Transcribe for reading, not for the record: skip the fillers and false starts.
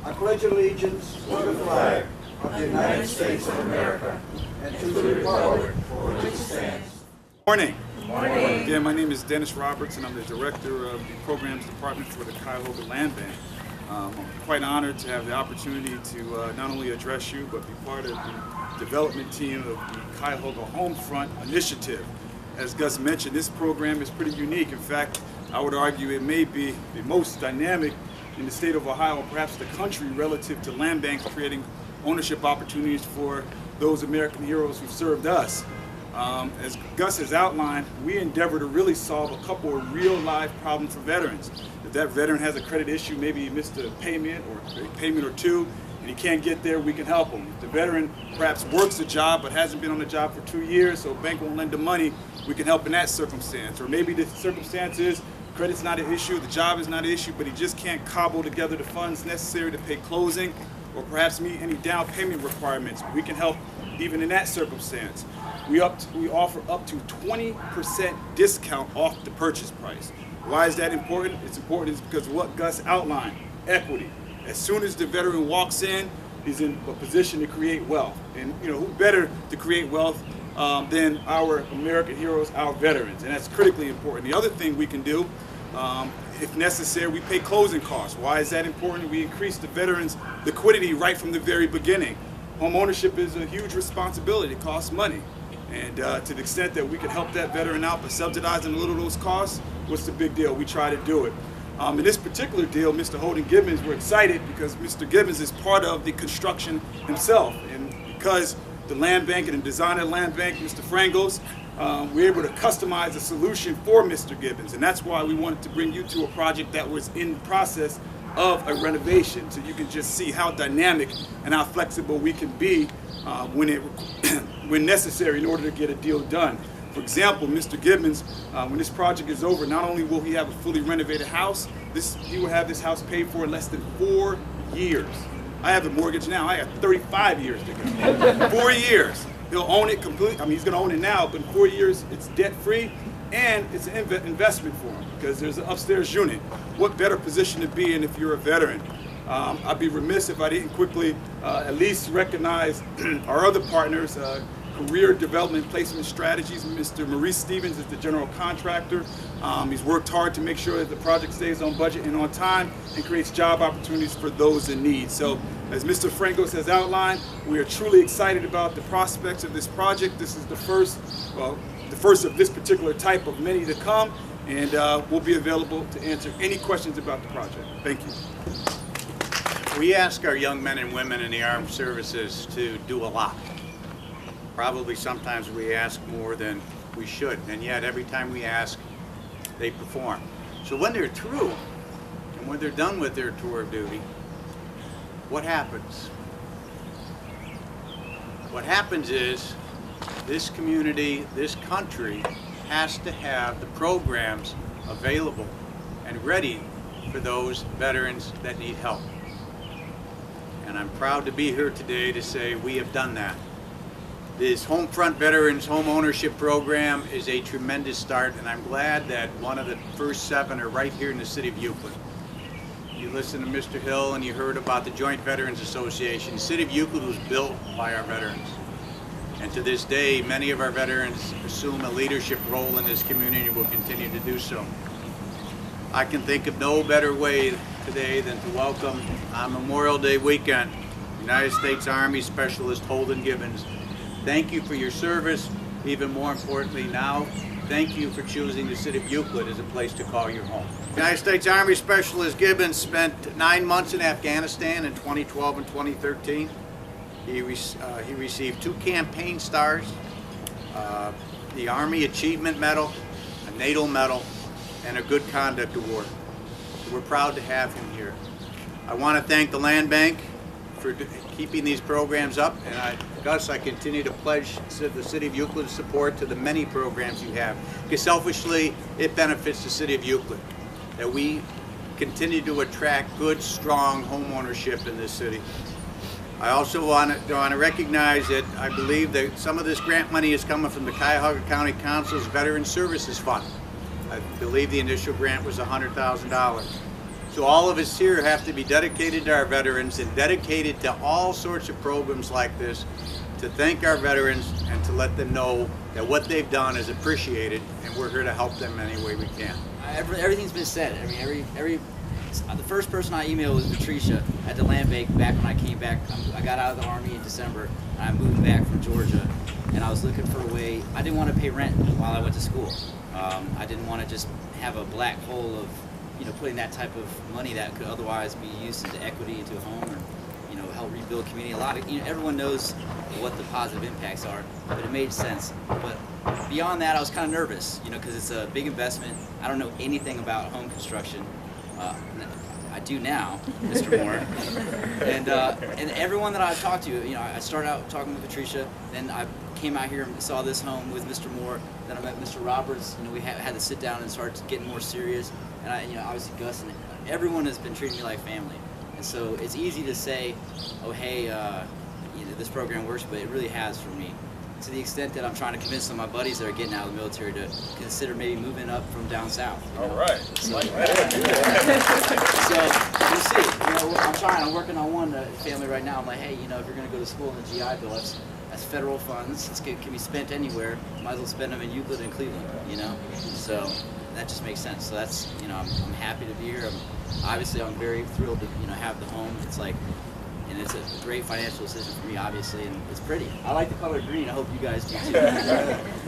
I pledge allegiance to the flag of the United States of America and to the republic for which it stands. Morning. Morning. Again, my name is Dennis Roberts, and I'm the director of the programs department for the Cuyahoga Land Bank. I'm quite honored to have the opportunity to not only address you, but be part of the development team of the Cuyahoga HomeFront initiative. As Gus mentioned, this program is pretty unique. In fact, I would argue it may be the most dynamic in the state of Ohio, perhaps the country, relative to land banks creating ownership opportunities for those American heroes who served us. As Gus has outlined, we endeavor to really solve a couple of real life problems for veterans. If that veteran has a credit issue, maybe he missed a payment or two, and he can't get there, we can help him. If the veteran perhaps works a job but hasn't been on the job for 2 years, so a bank won't lend him money, we can help in that circumstance. Or maybe the circumstance is credit's not an issue, the job is not an issue, but he just can't cobble together the funds necessary to pay closing or perhaps meet any down payment requirements. We can help even in that circumstance. We offer up to 20% discount off the purchase price. Why is that important? It's important because of what Gus outlined, equity. As soon as the veteran walks in, he's in a position to create wealth. And who better to create wealth than our American heroes, our veterans, and that's critically important. The other thing we can do, if necessary, we pay closing costs. Why is that important? We increase the veterans' liquidity right from the very beginning. Home ownership is a huge responsibility. It costs money. And to the extent that we can help that veteran out by subsidizing a little of those costs, what's the big deal? We try to do it. In this particular deal, Mr. Holden Gibbons, we're excited because Mr. Gibbons is part of the construction himself. And because the land bank and the designer of the land bank, Mr. Frangos, we're able to customize a solution for Mr. Gibbons. And that's why we wanted to bring you to a project that was in the process of a renovation, so you can just see how dynamic and how flexible we can be when necessary in order to get a deal done. For example, Mr. Gibbons, when this project is over, not only will he have a fully renovated house, he will have this house paid for in less than 4 years. I have a mortgage now. I have 35 years to go. 4 years. He'll own it completely. I mean, he's going to own it now, but in 4 years, it's debt-free, and it's an investment for him because there's an upstairs unit. What better position to be in if you're a veteran? I'd be remiss if I didn't quickly at least recognize our other partners, Career Development Placement Strategies. Mr. Maurice Stevens is the general contractor. He's worked hard to make sure that the project stays on budget and on time and creates job opportunities for those in need. So, as Mr. Frangos has outlined, we are truly excited about the prospects of this project. This is the first of this particular type of many to come, and we'll be available to answer any questions about the project. Thank you. We ask our young men and women in the armed services to do a lot. Probably sometimes we ask more than we should, and yet every time we ask, they perform. So when they're through, and when they're done with their tour of duty, what happens? What happens is this community, this country, has to have the programs available and ready for those veterans that need help. And I'm proud to be here today to say we have done that. This HomeFront Veterans Home Ownership Program is a tremendous start, and I'm glad that one of the first 7 are right here in the city of Euclid. You listened to Mr. Hill and you heard about the Joint Veterans Association. The city of Euclid was built by our veterans. And to this day, many of our veterans assume a leadership role in this community and will continue to do so. I can think of no better way today than to welcome on Memorial Day weekend, United States Army Specialist Holden Gibbons. Thank you for your service. Even more importantly now, thank you for choosing the city of Euclid as a place to call your home. United States Army Specialist Gibbons spent 9 months in Afghanistan in 2012 and 2013. He received 2 campaign stars, the Army Achievement Medal, a NATO Medal, and a Good Conduct Award. We're proud to have him here. I want to thank the Land Bank for keeping these programs up, and Gus, I continue to pledge to the City of Euclid's support to the many programs you have, because selfishly it benefits the City of Euclid that we continue to attract good, strong home ownership in this city. I also want to recognize that I believe that some of this grant money is coming from the Cuyahoga County Council's Veteran Services Fund. I believe the initial grant was $100,000. So all of us here have to be dedicated to our veterans and dedicated to all sorts of programs like this to thank our veterans and to let them know that what they've done is appreciated, and we're here to help them any way we can. Everything's been said. I mean, the first person I emailed was Patricia at the land bank back when I came back. I got out of the Army in December, and I'm moving back from Georgia, and I was looking for a way. I didn't want to pay rent while I went to school. I didn't want to just have a black hole of, putting that type of money that could otherwise be used into equity into a home, or help rebuild community. A lot of everyone knows what the positive impacts are, but it made sense. But beyond that, I was kind of nervous, because it's a big investment. I don't know anything about home construction. I do now, Mr. Moore, and everyone that I've talked to, I started out talking with Patricia, then I came out here and saw this home with Mr. Moore, then I met Mr. Roberts. We had to sit down and start getting more serious, and obviously Gus, and everyone has been treating me like family. And so it's easy to say, oh hey, this program works, but it really has for me. To the extent that I'm trying to convince some of my buddies that are getting out of the military to consider maybe moving up from down south. All right. So, so we'll see. I'm working on one family right now. I'm like, hey, if you're going to go to school in the GI Bill, that's federal funds. It can be spent anywhere. Might as well spend them in Euclid and Cleveland. So that just makes sense. So that's I'm happy to be here. Obviously I'm very thrilled to have the home. And it's a great financial decision for me, obviously, and it's pretty. I like the color green. I hope you guys do too.